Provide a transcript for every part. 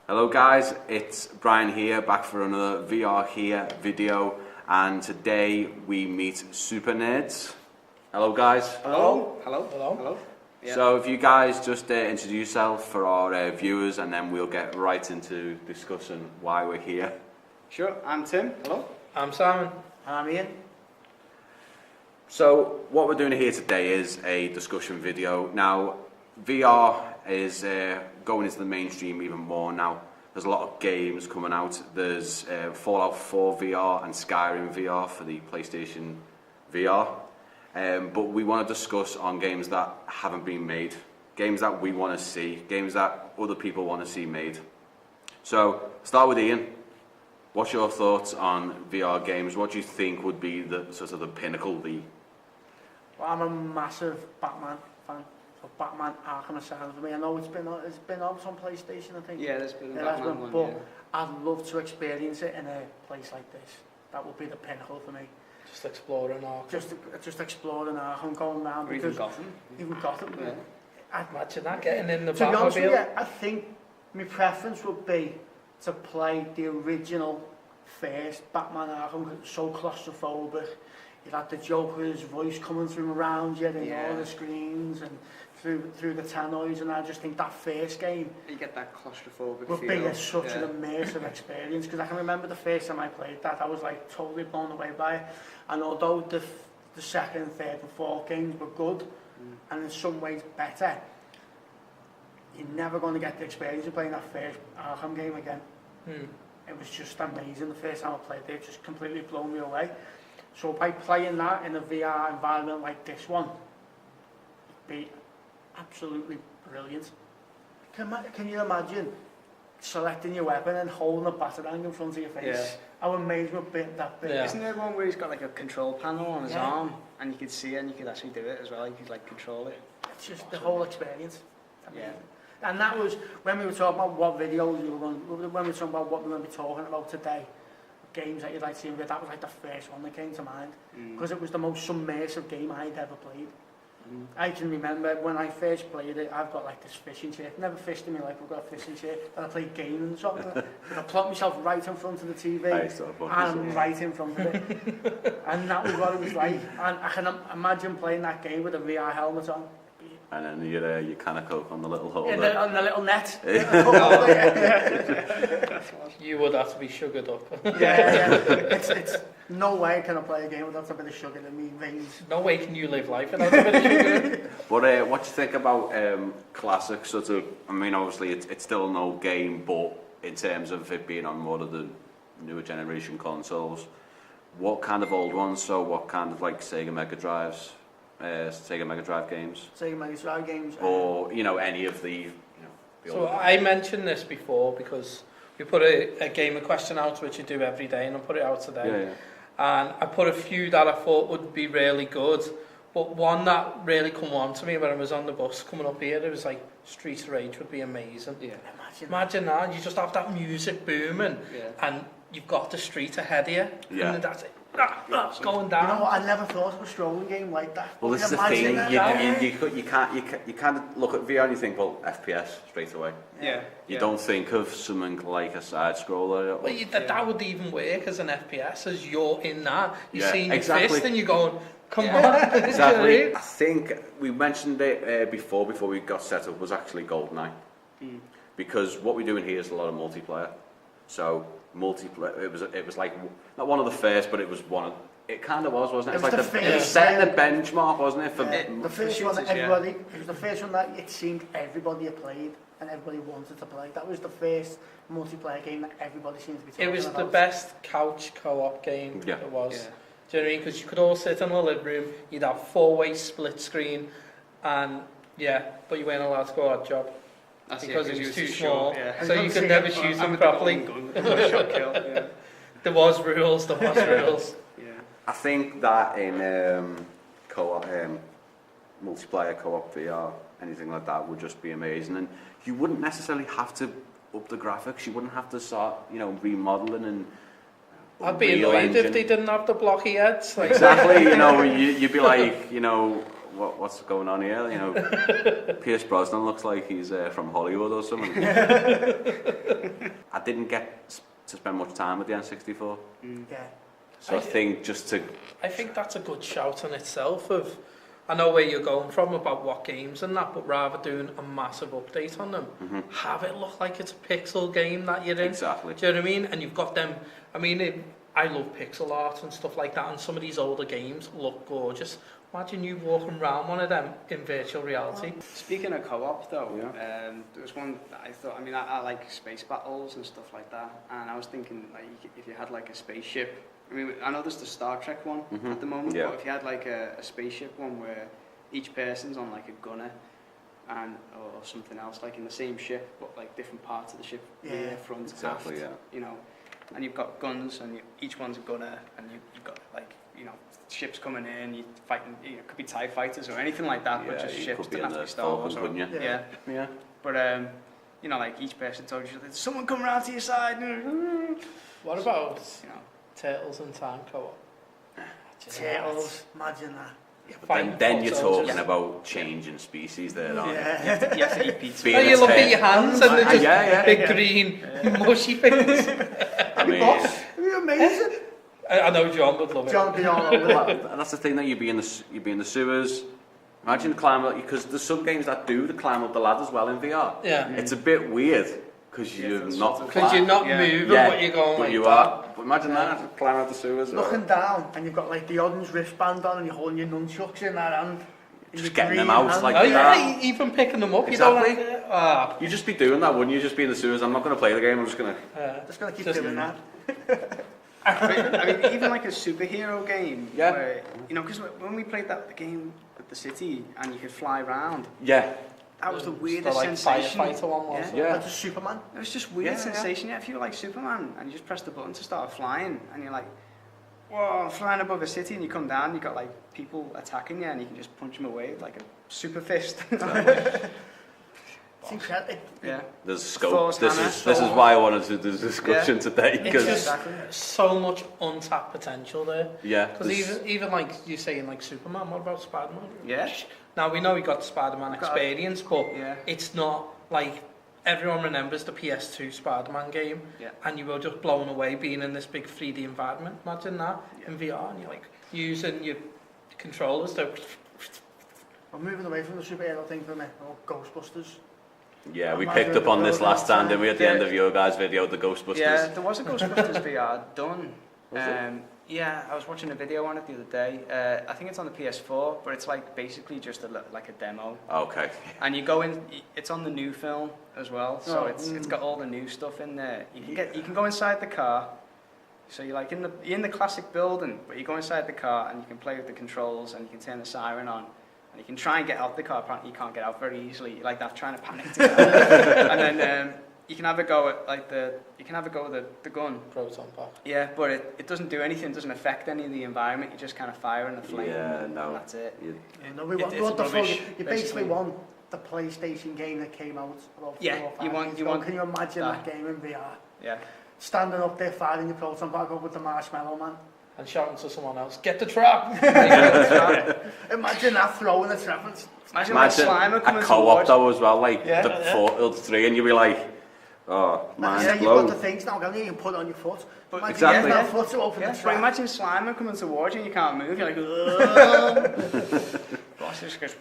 Hello guys, it's Brian here, back for another VR here video, and today we meet Supernerds. Hello guys. Hello. Hello. Hello. Hello. Yeah. So if you guys just introduce yourself for our viewers, and then we'll get right into discussing why we're here. Sure, I'm Tim. Hello. I'm Simon. I'm Ian. So what we're doing here today is a discussion video. Now, VR is going into the mainstream even more now. There's a lot of games coming out. There's Fallout 4 VR and Skyrim VR for the PlayStation VR. But we want to discuss on games that haven't been made, games that we want to see, games that other people want to see made. So, start with Ian. What's your thoughts on VR games? What do you think would be the sort of the pinnacle? Well, I'm a massive Batman fan. So Batman Arkham Asylum for me. I know it's been out on PlayStation, I think. Yeah, there's been a It has Batman been, one. but I'd love to experience it in a place like this. That would be the pinnacle for me. Just exploring Arkham. Just exploring Arkham, going around. Or even Gotham. Even Gotham. Yeah. Imagine that, getting in the To be honest with you, Batmobile. I think my preference would be to play the original first Batman Arkham, 'cause it's so claustrophobic. You had the Joker's voice coming through around you, and all the screens, and through the tannoys, and I just think that first game You get that claustrophobic would feel. be such an immersive experience, because I can remember the first time I played that, I was like totally blown away by it. And although the second, third and fourth games were good, and in some ways better, you're never going to get the experience of playing that first Arkham game again. It was just amazing the first time I played it. It just completely blew me away. So by playing that in a VR environment like this one, it'd be absolutely brilliant. Can you imagine selecting your weapon and holding a batarang in front of your face? Yeah. How amazing would be that bit? Yeah. Isn't there one where he's got like a control panel on his Yeah. arm, and you could see it, and you could actually do it as well? You could like control it. It's just the whole experience. Yeah. And that was when we were talking about what videos we were going, when we were talking about what we're going to be talking about today, games that you'd like to see, that was like the first one that came to mind, because it was the most submersive game I'd ever played. I can remember when I first played it, I've got like this fishing chair. Never fished in my life, I've got a fishing chair, and I played gaming on it. And I plopped myself right in front of the TV, and I'm right in front of it. And that was what it was like. And I can imagine playing that game with a VR helmet on. And then your can of Coke on the little holder. On the little net. You would have to be sugared up. Yeah. It's no way can I play a game without a bit of sugar in me veins. No way can you live life without a bit of sugar. But what do you think about classic sort of? I mean, obviously it's still no game, but in terms of it being on more of the newer generation consoles, what kind of old ones? So what kind of like Sega Mega Drive games, Sega Mega Drive games. or any of the the So old I mentioned this before because we put a gamer question out, which you do every day, and I put it out today. And I put a few that I thought would be really good, but one that really come on to me when I was on the bus coming up here, it was like Streets of Rage would be amazing. Yeah. Imagine that, you just have that music booming, and you've got the street ahead of you, and that's it. Going down. You know what? I never thought of a strolling game like that. Well, this is the thing. You can't look at VR and you think, well, FPS straight away. Yeah. You don't think of something like a side scroller. Well, that would even work as an FPS, as you're in that. You're seeing your exactly. fist and you're going, come on. Exactly. I think we mentioned it before we got set up was actually GoldenEye. Because what we're doing here is a lot of multiplayer. So multiplayer, it was like not one of the first, but it was one of. It kind of was, wasn't it? It was it was setting the benchmark, wasn't it? For the first one that everybody. It was the first one that it seemed everybody had played and everybody wanted to play. That was the first multiplayer game that everybody seemed to be talking It was about. the best couch co-op game Yeah. there was. Yeah. Do you know what I mean? Because you could all sit in the living room, you'd have four-way split screen, and but you weren't allowed to go out job. Because it was too small, so you could never shoot them properly. There was rules. Yeah. I think that in multiplayer co-op VR, anything like that would just be amazing, and you wouldn't necessarily have to up the graphics. You wouldn't have to start, remodeling and. I'd be annoyed if they didn't have the blocky heads. Like. Exactly, you'd be like, what's going on here? Pierce Brosnan looks like he's from Hollywood or something. didn't get to spend much time with the N64. Yeah. So I think just to... I think that's a good shout in itself of, I know where you're going from about what games and that, but rather doing a massive update on them, have it look like it's a pixel game that you're in. Exactly. Do you know what I mean? And you've got them, I mean, I love pixel art and stuff like that, and some of these older games look gorgeous. Imagine you walking around one of them in virtual reality. Speaking of co-op though, there was one that I thought, I mean, I like space battles and stuff like that, and I was thinking, like, if you had like a spaceship, I mean, I know there's the Star Trek one at the moment, but if you had like a spaceship one where each person's on like a gunner and or something else, like in the same ship, but like different parts of the ship, rear, front, aft, you know, and you've got guns and each one's a gunner, and you've got like, you know, ships coming in, you're fighting, you know, it could be TIE fighters or anything like that, but just ships, doesn't have to be Star Wars. Yeah. But you know, like each person told you, there's someone coming around to your side. What about, you know, Turtles in Time co-op? Turtles, imagine that. Yeah, then you're talking about changing species there, aren't you? you have to eat pizza. Oh, you look at your hands and they're just big green mushy things. I mean, It'd be amazing. I know John would love it. John would be all over that. and that's the thing, that you'd be in the sewers. Imagine climb up, because there's some games that do the climb up the ladder as well in VR. Yeah. It's a bit weird because you're not moving, but you're going like you that. are. But imagine that, climb up the sewers. Looking down, and you've got like the orange wristband on, and you're holding your nunchucks in that hand. Just getting them out like that. that. Even picking them up, Exactly. you don't have to, You'd just be doing that, wouldn't you? Just be in the sewers. I'm not going to play the game. I'm just going to keep doing that. I mean, even like a superhero game. Yeah. Where, you know, because when we played that game at the city and you could fly around. Yeah. That was the weirdest like sensation. Firefighter one was it? Yeah. Like a Superman. It was just weird sensation. Yeah, if you were like Superman and you just press the button to start flying and you're like, whoa, I'm flying above a city, and you come down, you've got like people attacking you and you can just punch them away with like a super fist. It's incredible. Yeah. There's scope. This is why I wanted to do this discussion today. It's just so much untapped potential there. Yeah. Because even like you're saying, like Superman, what about Spider-Man? Yeah. Now we know we got the Spider-Man experience, but yeah. it's not like everyone remembers the PS2 Spider-Man game, and you were just blown away being in this big 3D environment. Imagine that in VR, and you're like using your controllers to. I'm moving away from the superhero thing for a minute. Oh, Ghostbusters. Yeah, we picked up on this last time, didn't we, at the end of your guys' video, the Ghostbusters? Yeah, there was a Ghostbusters VR done. Yeah, I was watching a video on it the other day. I think it's on the PS4, but it's like basically just like a demo. Okay. And you go in, it's on the new film as well, so it's got all the new stuff in there. You can go inside the car. So you're like you're in the classic building, but you go inside the car and you can play with the controls and you can turn the siren on. And you can try and get out the car, apparently you can't get out very easily. You're like that, trying to panic to get out. And then you can have a go at like the gun. Proton pack. Yeah, but it doesn't do anything, it doesn't affect any of the environment. You just kind of fire in the flame. Yeah, no. And that's it. No, we want the full. You basically want the PlayStation game that came out about 4 or 5 years ago. Can you imagine that game in VR? Yeah. Standing up there firing your proton pack up with the Marshmallow Man. And shouting to someone else, get the trap! Imagine that throwing the trap. Imagine like Slimer coming a co-op towards though as well, like the 4 or 3, and you'd be like, oh, mind's you've blown. got the things now, you can put it on your foot. But imagine exactly. that foot to open the But trap. imagine Slimer coming towards you and you can't move, you're like, boss just goes,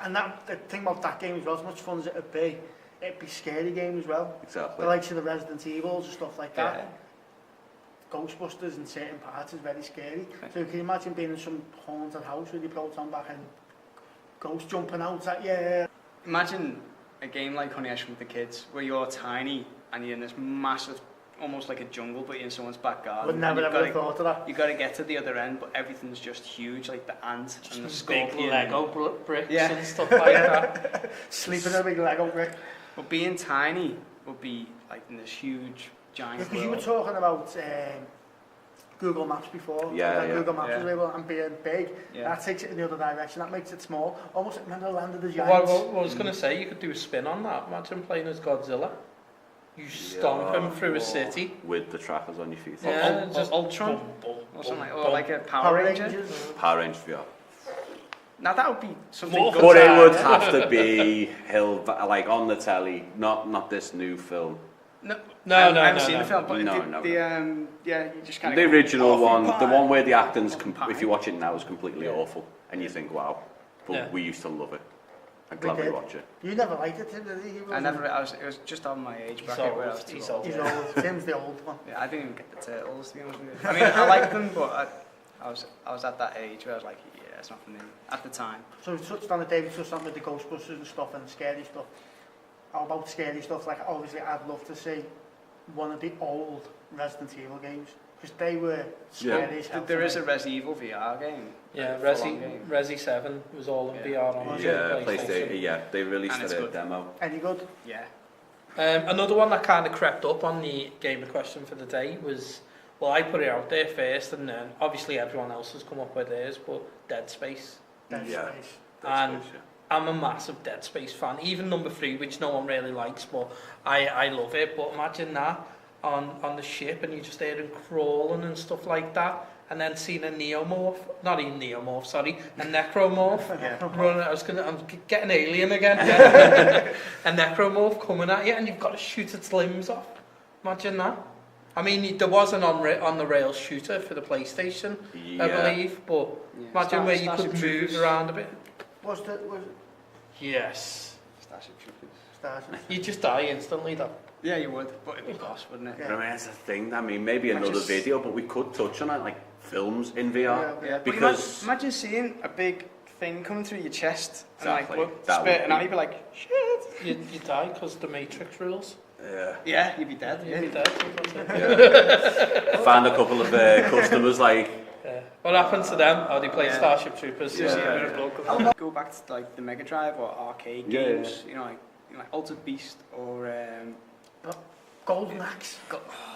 and the thing about that game as well, as much fun as it'd be scary game as well. Exactly. The likes of the Resident Evils and stuff like that. Yeah. Ghostbusters in certain parts is very scary. So can you imagine being in some haunted house with your proton back and ghosts jumping out at you? Imagine a game like Honey, I Shrunk the Kids, where you're tiny and you're in this massive, almost like a jungle, but you're in someone's back garden. Would never ever have thought of that. You've got to get to the other end, but everything's just huge, like the ant and the scorpion. Big Lego bricks and stuff like that. Sleeping in a big Lego brick. But being tiny would be like in this huge, giant Because you world. were talking about Google Maps before. Google Maps is able and being big. That takes it in the other direction. That makes it small. Almost like remember the Land of the Giants. Well, I was going to say, you could do a spin on that. Imagine playing as Godzilla. You stomp him through a city. With the trackers on your feet. Yeah, just Ultron. Or something like a Power Ranger. Power Rangers VR. Now that would be something good. But it would have to be like on the telly, not this new film. I haven't seen the film, but you just kind of... The original one, pie. the one where the acting's, Pie. if you watch it now, is completely awful. And you think, wow. But we used to love it. I'm glad we watch it. You never liked it, did you? It was just on my age bracket where I was too old. He's old. Tim's the old one. Yeah, I didn't even get the Turtles, to be honest with you. I mean, I liked them, but I was at that age where I was like, yeah, it's not for me at the time. So we touched on it, David, touched on with the Ghostbusters and stuff and scary stuff. How about scary stuff? Like, obviously, I'd love to see one of the old Resident Evil games, because they were scary as hell. There is a Res Evil VR game. Yeah, Resi 7 was all in VR on PlayStation. Yeah, they released a demo. Any good? Yeah. Another one that kind of crept up on the game of question for the day was, well, I put it out there first, and then obviously everyone else has come up with theirs, but Dead Space. Dead Space. I'm a massive Dead Space fan, even number 3, which no one really likes, but I love it. But imagine that on the ship, and you just hear them crawling and stuff like that, and then seeing a necromorph running. I'm getting alien again. A necromorph coming at you, and you've got to shoot its limbs off. Imagine that. I mean, there was an on the rails shooter for the PlayStation, I believe, but imagine where you could move around a bit. Was Yes. Starship Troopers. You just die instantly, though. Yeah, you would, but it'd be boss, wouldn't it? Yeah. I mean, that's the thing. I mean, maybe another video, but we could touch on it, like films in VR. Yeah. Because imagine seeing a big thing coming through your chest and exactly. spit, and you'd be like, shit. You die because the Matrix rules. Yeah, you'd be dead. You'd be dead. Found a couple of customers like. What happened to them? Oh, they played Starship Troopers. Go back to like the Mega Drive or arcade games. You know, like Altered Beast or Golden Axe.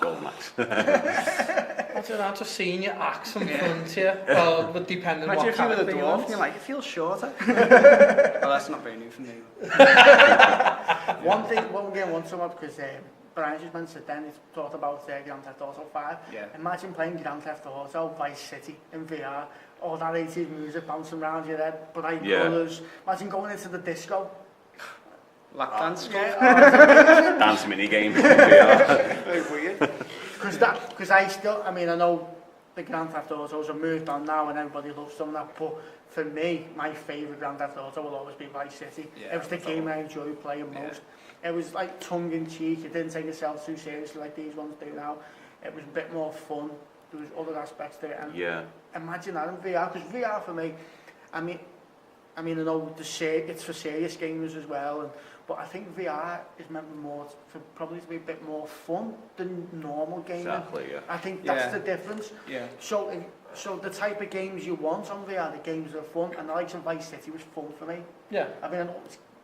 Golden Axe. I don't know, just seeing your axe in front of you. Well, but depending on what character you want. want. And you're like, it feels shorter. Well, that's not very new for me. One game, one somewhat, because Brian just mentioned then, he's talked about Grand Theft Auto 5. Yeah. Imagine playing Grand Theft Auto Vice City in VR, all that 80s music bouncing around your head, bright colours. Imagine going into the disco. Lap dance. Dance mini game. Very weird. Because I know the Grand Theft Autos have moved on now and everybody loves some of that, but for me, my favourite Grand Theft Auto will always be Vice City. It was the game I enjoyed playing most. It was like tongue-in-cheek, it didn't take itself too seriously like these ones do now. It was a bit more fun, there was other aspects to it, and imagine that in VR, because VR for me, I mean I know it's for serious gamers as well, but I think VR is meant probably to be a bit more fun than normal gaming. Exactly, I think that's the difference. Yeah. So the type of games you want on VR, the games that are fun, and the likes of Vice City was fun for me. Yeah. I mean,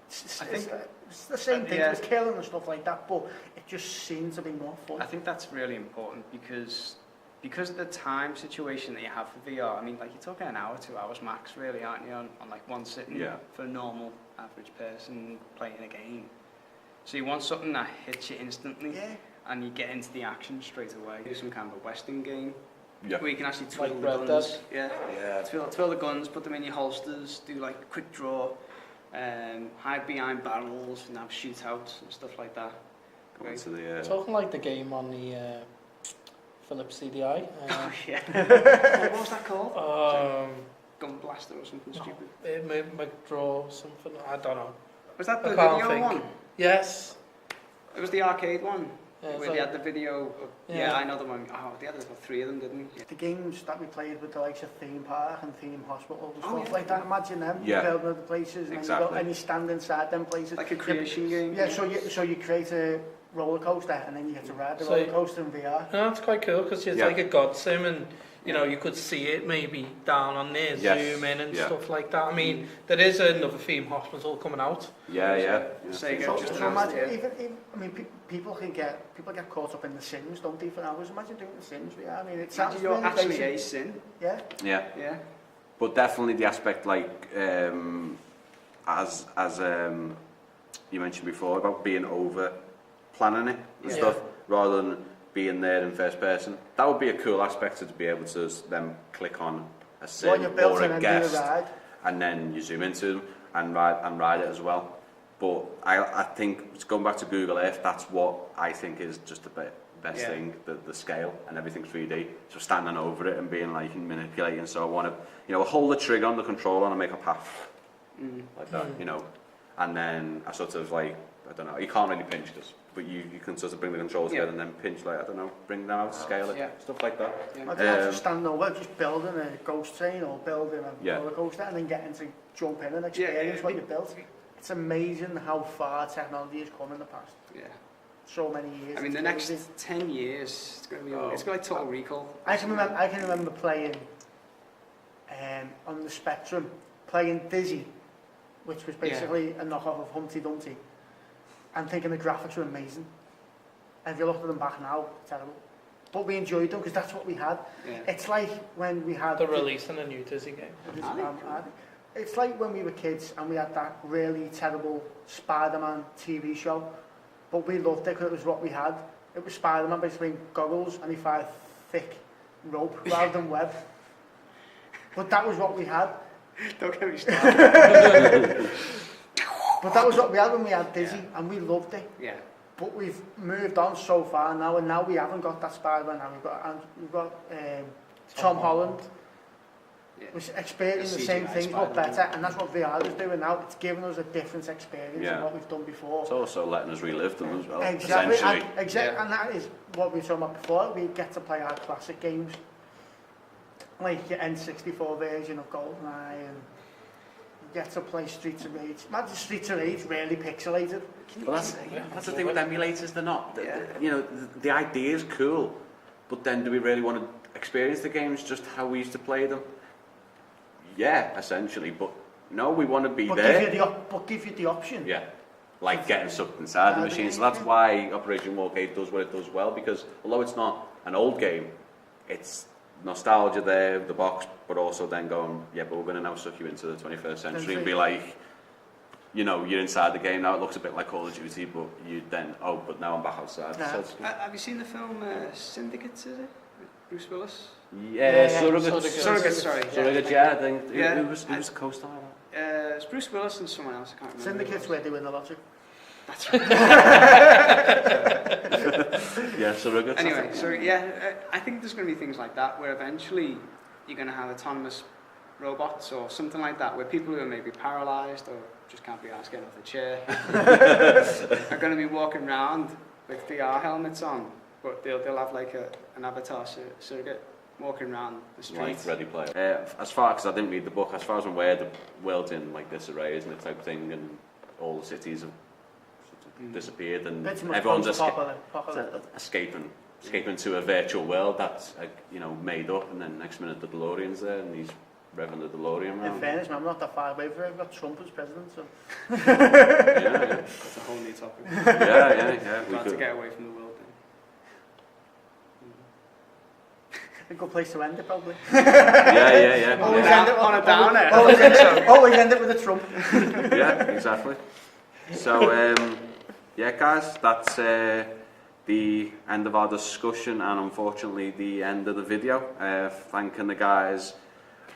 it's the same thing, it was killing and stuff like that, but it just seems to be more fun. I think that's really important because of the time situation that you have for VR. I mean, like, you're talking an hour, 2 hours max, really, aren't you, on like one sitting for a normal average person playing a game. So you want something that hits you instantly, and you get into the action straight away. Do some kind of a Western game where you can actually twirl the guns. Twirl the guns, put them in your holsters, do like quick draw, hide behind barrels, and have shootouts and stuff like that. Talking like the game on the Philips CDI. What was that called? Gun Blaster or something stupid. McDraw something, I don't know. Was that the video one? Yes. It was the arcade one. Where they had the video. I know the one. Oh, they had about 3 of them, didn't they? The games that we played with the likes of Theme Park and Theme Hospital and stuff like that, imagine them building other places, and you stand inside them places. Like a creation game. Yeah, so you create a roller coaster and then you get to ride the roller coaster in VR. No, that's quite cool because it's like a god sim, and you could see it maybe down on there, zoom in and stuff like that. I mean, there is another Theme Hospital coming out. People get caught up in the Sims, don't they, for hours? Imagine doing the Sims VR. I mean, it sounds you're actually a Sim. Yeah. But definitely the aspect, like, as you mentioned before, about being over planning it and stuff, rather than being there in first person. That would be a cool aspect, to be able to then click on a sim or a guest, and then you zoom into them and ride it as well. But I think, going back to Google Earth, that's what I think is just the best thing, the scale and everything 3D. So standing over it and being like manipulating. So I want to, hold the trigger on the controller and I make a path like that, and then I sort of like, I don't know, you can't really pinch this, but you can sort of bring the controls together and then pinch, like, I don't know, bring them out, scale it, stuff like that. I don't have to stand over, just building a ghost train or building a roller coaster and then getting to jump in and experience what you built. It's amazing how far technology has come in the past. Yeah. So many years. I mean, the next 10 years, it's going to be it's going to be like Total Recall. I can remember playing on the Spectrum, playing Dizzy, which was basically a knockoff of Humpty Dumpty, and thinking the graphics were amazing. And if you look at them back now, terrible. But we enjoyed them because that's what we had. Yeah. It's like when we had... They're releasing a new Dizzy game. It's like when we were kids and we had that really terrible Spider-Man TV show, but we loved it because it was what we had. It was Spider-Man basically in goggles and he fired thick rope rather than web. But that was what we had. Don't get me started. But that was what we had when we had Dizzy and we loved it. Yeah. But we've moved on so far now, and now we haven't got that Spider-Man now. We've got Tom Holland. We're experiencing the same things but better, and that's what VR is doing now. It's giving us a different experience than what we've done before. It's also letting us relive them as well. Exactly, and that is what we were talking about before. We get to play our classic games, like your N64 version of GoldenEye, and you get to play Streets of Rage. Imagine Streets of Rage really pixelated. Well, that's the thing with emulators. They're not. The idea is cool, but then do we really want to experience the games just how we used to play them? Yeah, essentially, but no, we want to be there. Give you the option. Yeah, like getting sucked inside the machine. So that's why Operation Warcade does what it does well, because although it's not an old game, it's nostalgia there, the box, but also then going, but we're going to now suck you into the 21st century and be like, you're inside the game now. It looks a bit like Call of Duty, but you then, but now I'm back outside. So have you seen the film Syndicates, is it? With Bruce Willis? Surrogate, yeah, I think. Who was the co-star of that? It's Bruce Willis and someone else, I can't remember. Syndicates where they win the lottery. That's right. Yeah, Surrogate. Anyway, I think there's going to be things like that where eventually you're going to have autonomous robots or something like that, where people who are maybe paralysed or just can't be asked getting off the chair are going to be walking around with VR helmets on, but they'll have like an avatar surrogate walking around the street. Like Ready Player. As far as I didn't read the book, as far as I'm aware, the world's in like disarray, isn't it, type thing, and all the cities have sort of disappeared, and everyone's escaping to a virtual world that's made up, and then next minute the DeLorean's there, and he's revving the DeLorean around. In fairness, man, I'm not that far away from it. We've got Trump as president, so... That's a whole new topic. Yeah. Glad to get away from the world. A good place to end it, probably. Yeah. Always end it on a downer. Always end it with a Trump. Yeah, exactly. So, guys, that's the end of our discussion, and unfortunately the end of the video. Thanking the guys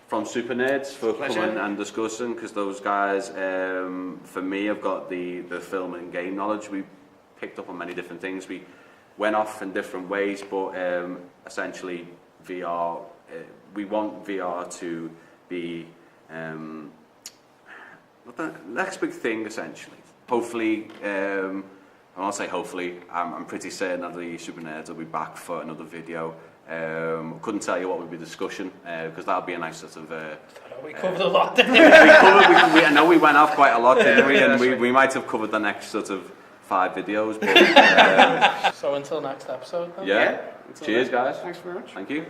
from Supernerds for coming and discussing, because those guys, for me, have got the film and game knowledge. We picked up on many different things. We went off in different ways, but essentially VR, we want VR to be the next big thing, essentially. Hopefully, I'll say hopefully, I'm pretty certain that the Supernerds will be back for another video. Couldn't tell you what we'll be discussing, because that'll be a nice sort of... we covered a lot, didn't we? I know we went off quite a lot, didn't we? And we might have covered the next sort of 5 videos. But, so until next episode then. Yeah. Cheers, guys. Thanks very much. Thank you.